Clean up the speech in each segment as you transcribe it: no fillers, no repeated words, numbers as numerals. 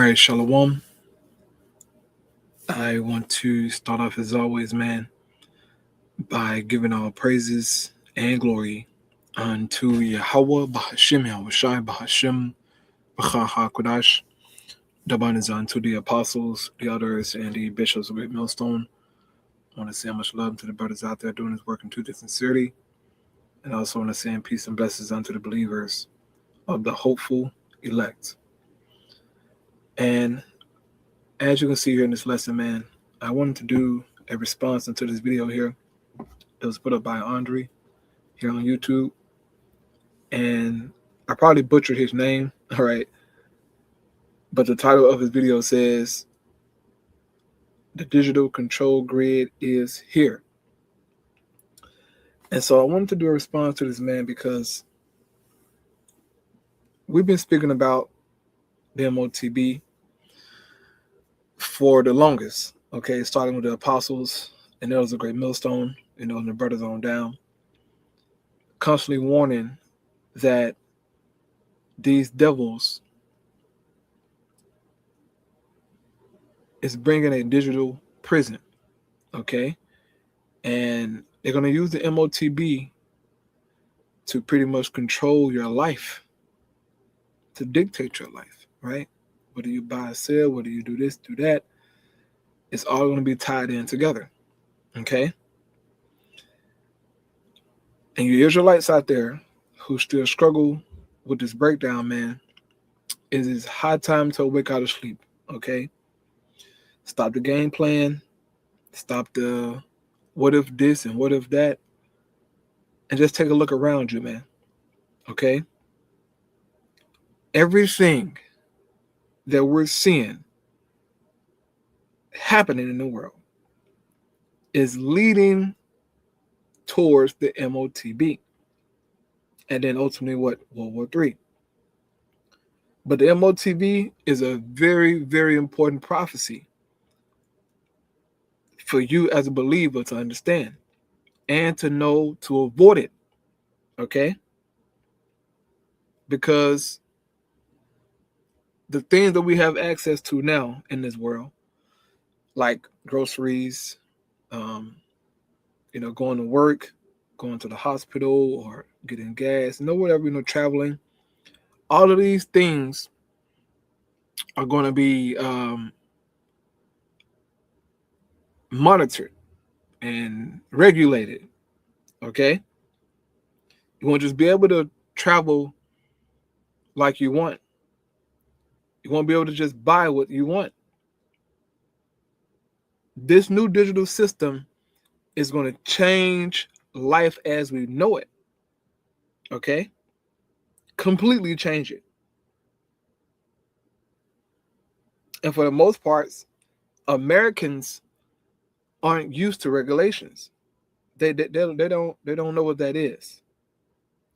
right, Shalom. I want to start off as always, man, by giving all praises and glory unto Yahweh, Bahashim, Yahushai, Bahashim, Bacha HaKodash. Daban is unto the apostles, the elders, and the bishops of Great Millstone. I want to say how much love to the brothers out there doing this work in truth and sincerity. And I also want to send peace and blessings unto the believers of the hopeful elect. And as you can see here in this lesson, man, I wanted to do a response into this video here. It was put up by Andre here on YouTube. And I probably butchered his name, all right? But the title of his video says, "The digital control grid is here." And so I wanted to do a response to this, man, because we've been speaking about the MOTB for the longest, okay? Starting with the apostles and elders of Great Millstone, and the brothers on down, constantly warning that these devils is bringing a digital prison, okay? And they're going to use the MOTB to pretty much control your life, to dictate your life, right? Whether you buy or sell, whether you do this, do that, it's all going to be tied in together, okay? And you Israelites out there who still struggle with this breakdown, man, it's high time to wake out of sleep, okay? Stop the game plan, stop the what if this and what if that, and just take a look around you, man, okay? Everything that we're seeing happening in the world is leading towards the MOTB, and then ultimately what? World War III. But the MOTB is a very, very important prophecy for you as a believer to understand and to know to avoid it, okay? Because the things that we have access to now in this world, like groceries, going to work, going to the hospital, or getting gas, whatever, traveling, all of these things are going to be monitored and regulated, okay? You won't just be able to travel like you want. You won't be able to just buy what you want. This new digital system is going to change life as we know it, okay? Completely change it. And for the most parts, Americans aren't used to regulations. They don't know what that is,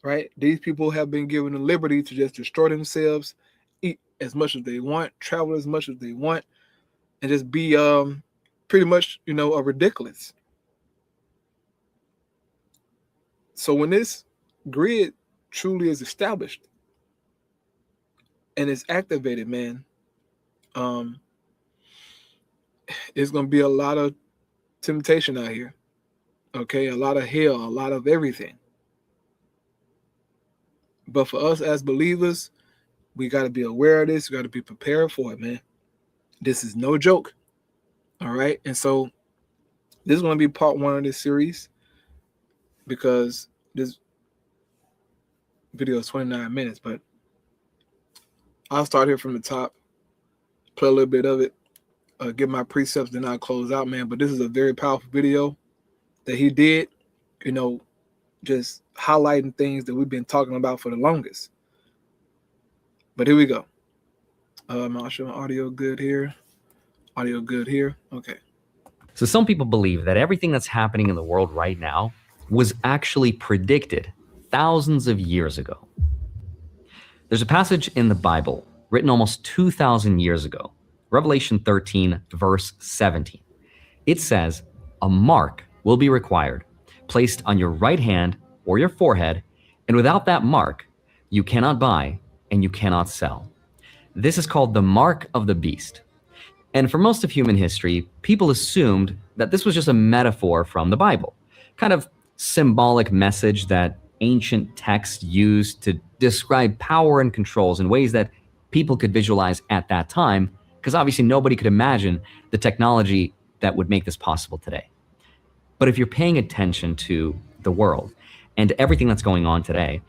right? These people have been given the liberty to just destroy themselves, eat as much as they want, travel as much as they want, and just be pretty much ridiculous. So when this grid truly is established and is activated, man, it's going to be a lot of temptation out here, okay? A lot of hell, a lot of everything. But for us as believers, we got to be aware of this. We got to be prepared for it, man. This is no joke, all right? And so this is going to be part 1 of this series, because this video is 29 minutes, but I'll start here from the top, play a little bit of it, give my precepts, then I'll close out, man. But this is a very powerful video that he did, just highlighting things that we've been talking about for the longest. But here we go. I'll show my audio good here. Audio good here. Okay. So some people believe that everything that's happening in the world right now was actually predicted thousands of years ago. There's a passage in the Bible written almost 2,000 years ago, Revelation 13, verse 17. It says, "A mark will be required, placed on your right hand or your forehead, and without that mark, you cannot buy and you cannot sell." This is called the mark of the beast. And for most of human history, people assumed that this was just a metaphor from the Bible, kind of symbolic message that ancient texts used to describe power and controls in ways that people could visualize at that time, because obviously nobody could imagine the technology that would make this possible today. But if you're paying attention to the world and everything that's going on today,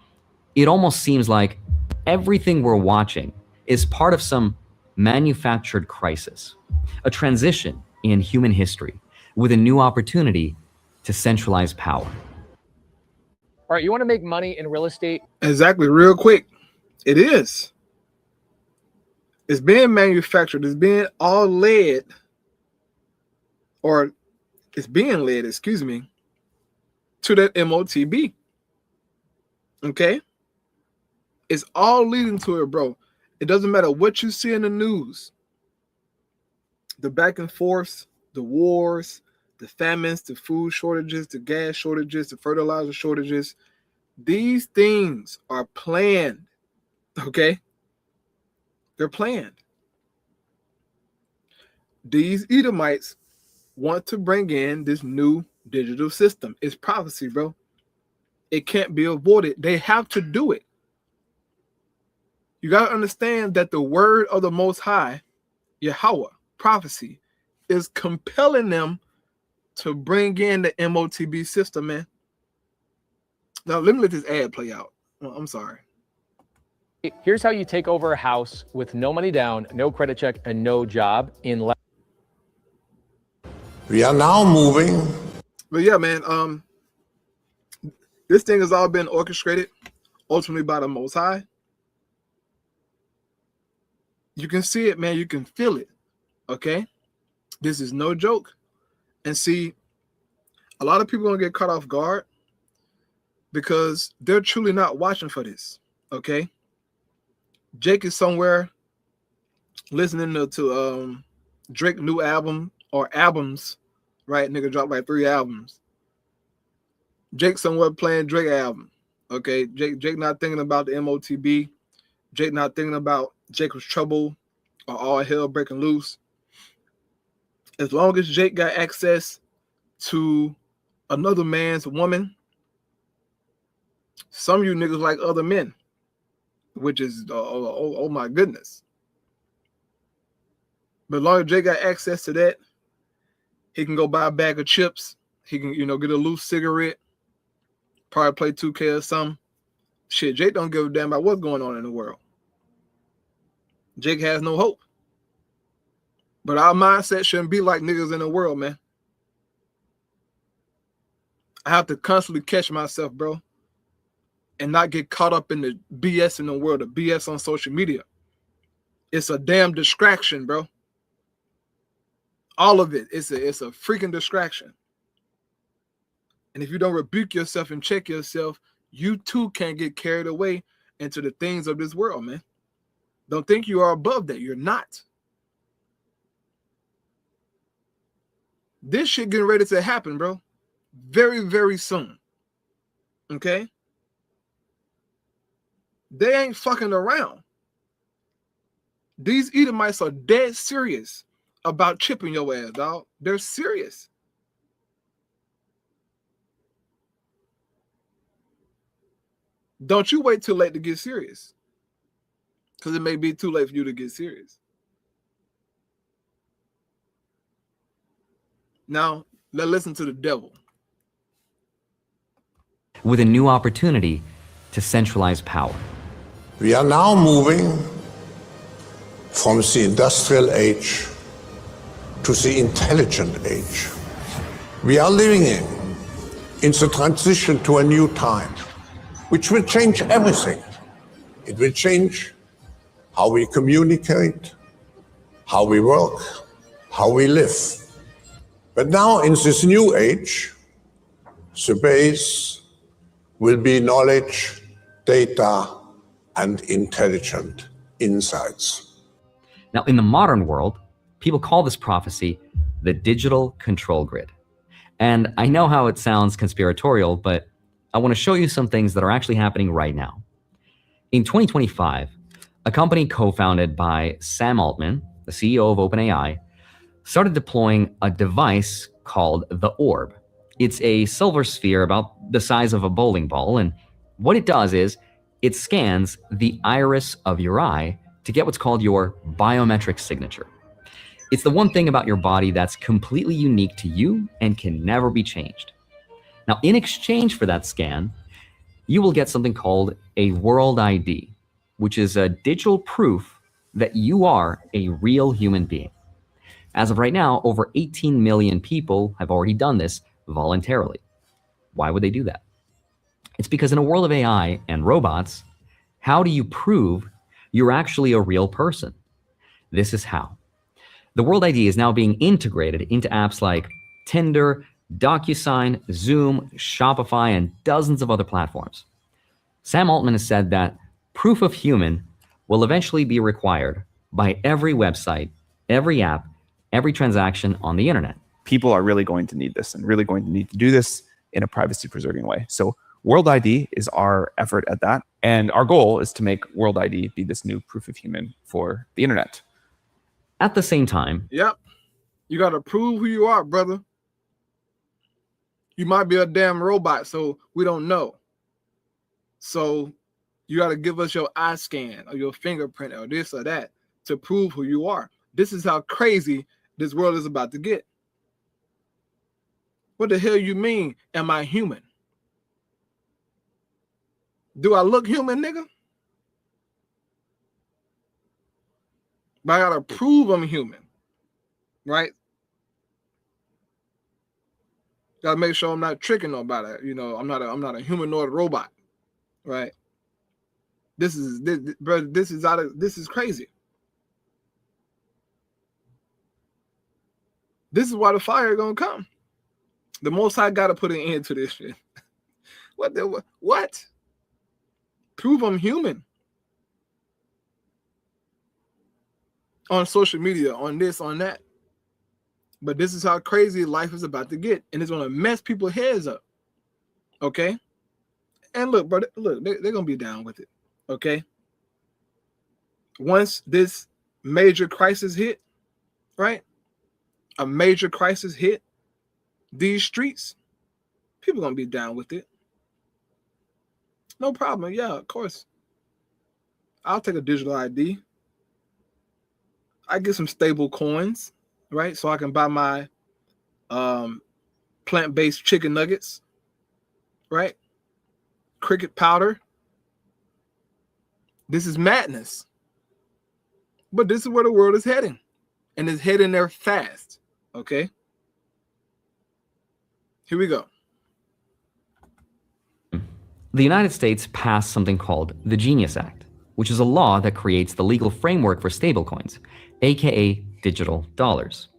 it almost seems like everything we're watching is part of some manufactured crisis, a transition in human history with a new opportunity to centralize power. All right, you want to make money in real estate? Exactly, real quick. It is. It's being manufactured. It's being all led, or it's being led, excuse me, to that MOTB. Okay? It's all leading to it, bro. It doesn't matter what you see in the news. The back and forth, the wars, the famines, the food shortages, the gas shortages, the fertilizer shortages. These things are planned. Okay? They're planned. These Edomites want to bring in this new digital system. It's prophecy, bro. It can't be avoided. They have to do it. You got to understand that the word of the Most High, Yahweh, prophecy, is compelling them to bring in the MOTB system, man. Now, let me let this ad play out. I'm sorry. Here's how you take over a house with no money down, no credit check, and no job in less. We are now moving. But yeah, man, this thing has all been orchestrated ultimately by the Most High. You can see it, man. You can feel it. Okay? This is no joke. And see, a lot of people are going to get caught off guard because they're truly not watching for this. Okay? Jake is somewhere listening to Drake's new album or albums, right? Nigga dropped like 3 albums. Jake somewhere playing Drake album. Okay? Jake not thinking about the MOTB. Jake not thinking about Jacob's Trouble or All Hell Breaking Loose. As long as Jake got access to another man's woman, some of you niggas like other men, which is, oh my goodness. But as long as Jake got access to that, he can go buy a bag of chips. He can, get a loose cigarette, probably play 2K or something. Shit, Jake don't give a damn about what's going on in the world. Jake has no hope. But our mindset shouldn't be like niggas in the world, man. I have to constantly catch myself, bro, and not get caught up in the BS in the world, the BS on social media. It's a damn distraction, bro. All of it. It's a freaking distraction. And if you don't rebuke yourself and check yourself, you too can get carried away into the things of this world, man. Don't think you are above that. You're not. This shit getting ready to happen, bro. Very, very soon. Okay? They ain't fucking around. These Edomites are dead serious about chipping your ass, dog. They're serious. Don't you wait too late to get serious. Because it may be too late for you to get serious. Now, let's listen to the devil. With a new opportunity to centralize power. We are now moving from the industrial age to the intelligent age. We are living in the transition to a new time, which will change everything. It will change how we communicate, how we work, how we live. But now in this new age, the base will be knowledge, data, and intelligent insights. Now, in the modern world, people call this prophecy the digital control grid. And I know how it sounds conspiratorial, but I want to show you some things that are actually happening right now. In 2025, A company co-founded by Sam Altman, the CEO of OpenAI, started deploying a device called the Orb. It's a silver sphere about the size of a bowling ball, and what it does is it scans the iris of your eye to get what's called your biometric signature. It's the one thing about your body that's completely unique to you and can never be changed. Now, in exchange for that scan, you will get something called a World ID, which is a digital proof that you are a real human being. As of right now, over 18 million people have already done this voluntarily. Why would they do that? It's because in a world of AI and robots, how do you prove you're actually a real person? This is how. The World ID is now being integrated into apps like Tinder, DocuSign, Zoom, Shopify, and dozens of other platforms. Sam Altman has said that proof of human will eventually be required by every website, every app, every transaction on the internet. People are really going to need this and really going to need to do this in a privacy-preserving way. So World ID is our effort at that. And our goal is to make World ID be this new proof of human for the internet. At the same time, Yep. You got to prove who you are, brother. You might be a damn robot, so we don't know. So you got to give us your eye scan or your fingerprint or this or that to prove who you are. This is how crazy this world is about to get. What the hell you mean, am I human? Do I look human, nigga? But I gotta prove I'm human, right? Gotta make sure I'm not tricking nobody. You know, I'm not a humanoid robot, right? This is crazy. This is why the fire gonna come. The Most High gotta put an end to this shit. What? Prove I'm human. On social media, on this, on that. But this is how crazy life is about to get. And it's going to mess people's heads up. Okay? And look, bro, look, they're going to be down with it. Okay? Once this major crisis hit, right? A major crisis hit these streets, people going to be down with it. No problem. Yeah, of course. I'll take a digital ID. I get some stable coins, right? So I can buy my plant-based chicken nuggets, right? Cricket powder. This is madness. But this is where the world is heading. And it's heading there fast, okay? Here we go. the United States passed something called the Genius Act, which is a law that creates the legal framework for stablecoins, aka digital dollars.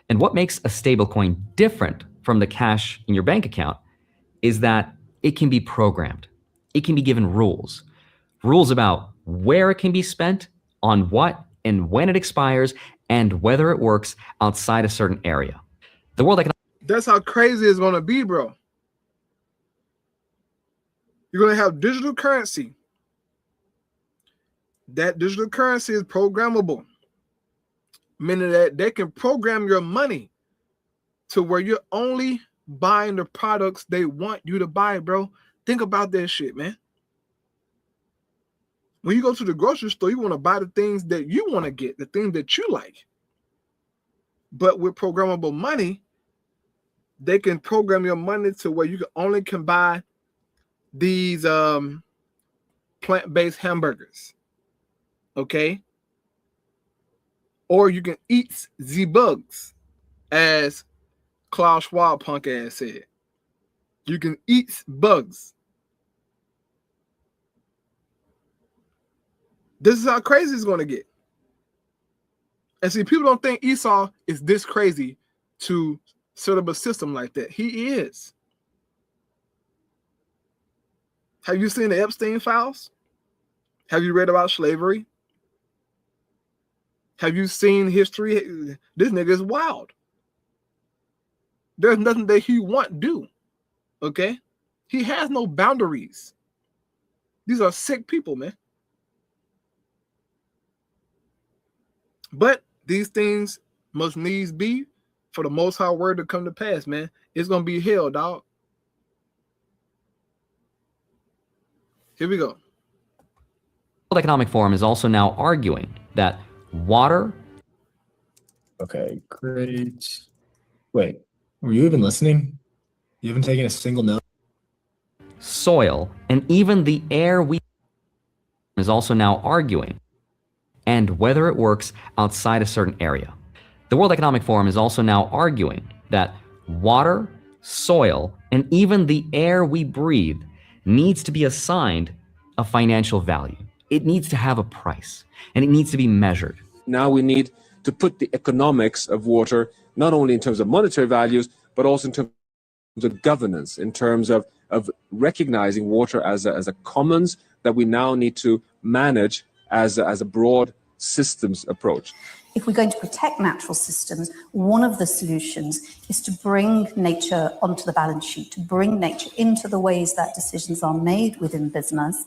And what makes a stablecoin different from the cash in your bank account is that it can be programmed. It can be given rules about where it can be spent, on what and when it expires, and whether it works outside a certain area. The World Economic That's how crazy it's going to be, bro. You're going to have digital currency. That digital currency is programmable, meaning that they can program your money to where you're only buying the products they want you to buy, bro. Think about that shit, man. When you go to the grocery store, you want to buy the things that you want to get, the things that you like. But with programmable money, they can program your money to where you only can buy these plant-based hamburgers, okay? Or you can eat the bugs, as Klaus Schwab punk ass said. You can eat bugs. This is how crazy it's going to get. And see, people don't think Esau is this crazy to set up a system like that. He is. Have you seen the Epstein files? Have you read about slavery? Have you seen history? This nigga is wild. There's nothing that he won't do. Okay? He has no boundaries. These are sick people, man. But these things must needs be for the Most High word to come to pass, man. It's gonna be hell, dog. Here we go. World Economic Forum is also now arguing that water. Okay, great. Wait, were you even listening? You haven't taken a single note? Soil, and even the air we is also now arguing, and whether it works outside a certain area. The World Economic Forum is also now arguing that water, soil, and even the air we breathe needs to be assigned a financial value. It needs to have a price, and it needs to be measured. Now we need to put the economics of water, not only in terms of monetary values, but also in terms of governance, in terms of recognizing water as a commons that we now need to manage as a broad systems approach. If we're going to protect natural systems, one of the solutions is to bring nature onto the balance sheet, to bring nature into the ways that decisions are made within business,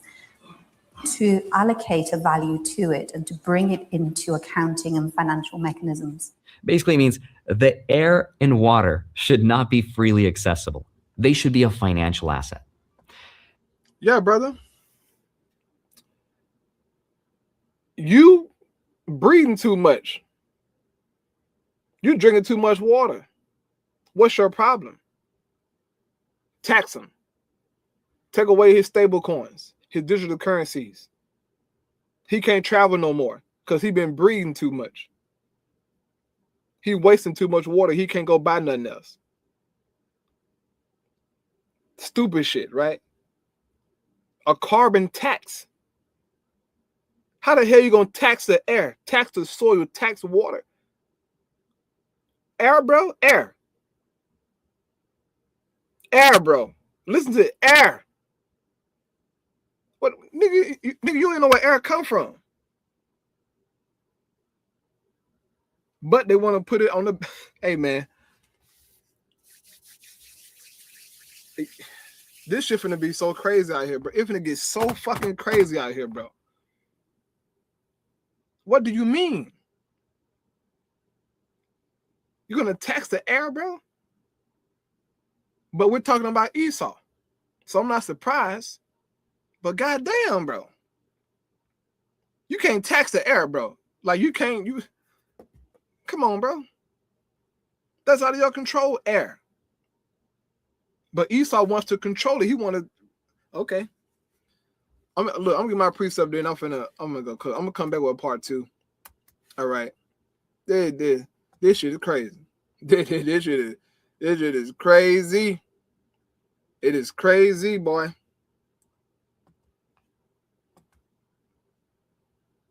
to allocate a value to it and to bring it into accounting and financial mechanisms. Basically, it means the air and water should not be freely accessible. They should be a financial asset. Yeah, brother. You breathing too much. You drinking too much water. What's your problem? Tax him. Take away his stable coins, his digital currencies. He can't travel no more because he been breathing too much. He wasting too much water. He can't go buy nothing else. Stupid shit, right? A carbon tax. How the hell you gonna tax the air, tax the soil, tax water? Air, bro, air. Air, bro. Listen to it, air. What, nigga, you don't know where air come from. But they want to put it on the, hey man. This shit finna be so crazy out here, bro. It finna get so fucking crazy out here, bro. What do you mean? You're gonna tax the air, bro? But we're talking about Esau. So I'm not surprised. But goddamn, bro. You can't tax the air, bro. Like you can't, come on, bro. That's out of your control, air. But Esau wants to control it. He wanted, okay. I'm gonna get my precept there, and I'm gonna go cook. I'm gonna come back with part 2. All right. This shit is crazy. This shit is crazy. It is crazy, boy.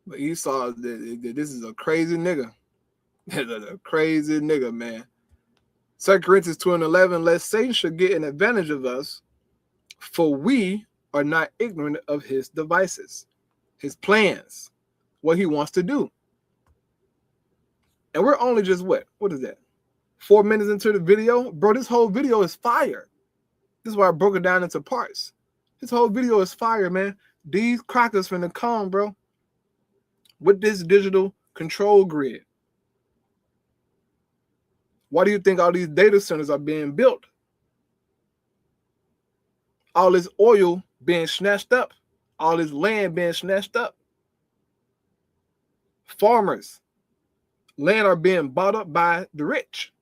But Esau, this is a crazy nigga. This is a crazy nigga, man. 2 Corinthians 2:11, lest Satan should get an advantage of us, for we are not ignorant of his devices, his plans, what he wants to do. And we're only just what is that? 4 minutes into the video? Bro, this whole video is fire. This is why I broke it down into parts. This whole video is fire, man. These crackers finna come, bro, with this digital control grid. Why do you think all these data centers are being built? All this oil being snatched up. All this land being snatched up. Farmers, land are being bought up by the rich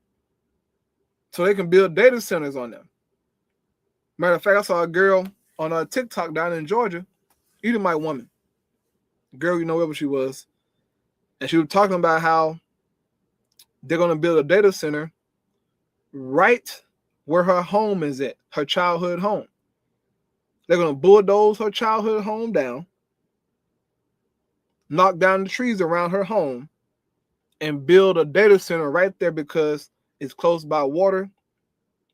so they can build data centers on them. Matter of fact, I saw a girl on a TikTok down in Georgia, Edomite woman. Girl, you know whoever she was. And she was talking about how they're going to build a data center right where her home is at, her childhood home. They're going to bulldoze her childhood home down, knock down the trees around her home, and build a data center right there because it's close by water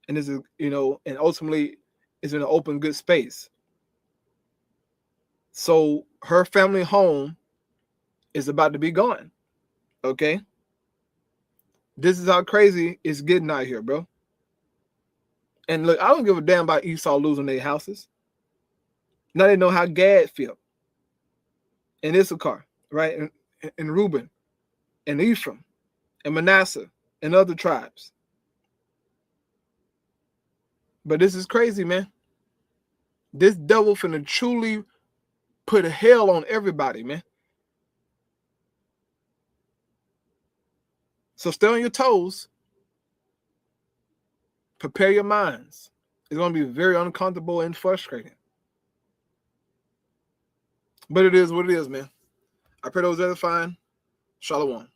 and is, and ultimately is in an open, good space. So her family home is about to be gone. Okay. This is how crazy it's getting out here, bro. And look, I don't give a damn about Esau losing their houses. Now they know how Gad feel. And Issachar, right? And Reuben. and Ephraim and Manasseh and other tribes. But this is crazy, man. This devil finna truly put hell on everybody, man. So stay on your toes. Prepare your minds. It's going to be very uncomfortable and frustrating. But it is what it is, man. I pray those edifying. Shalom.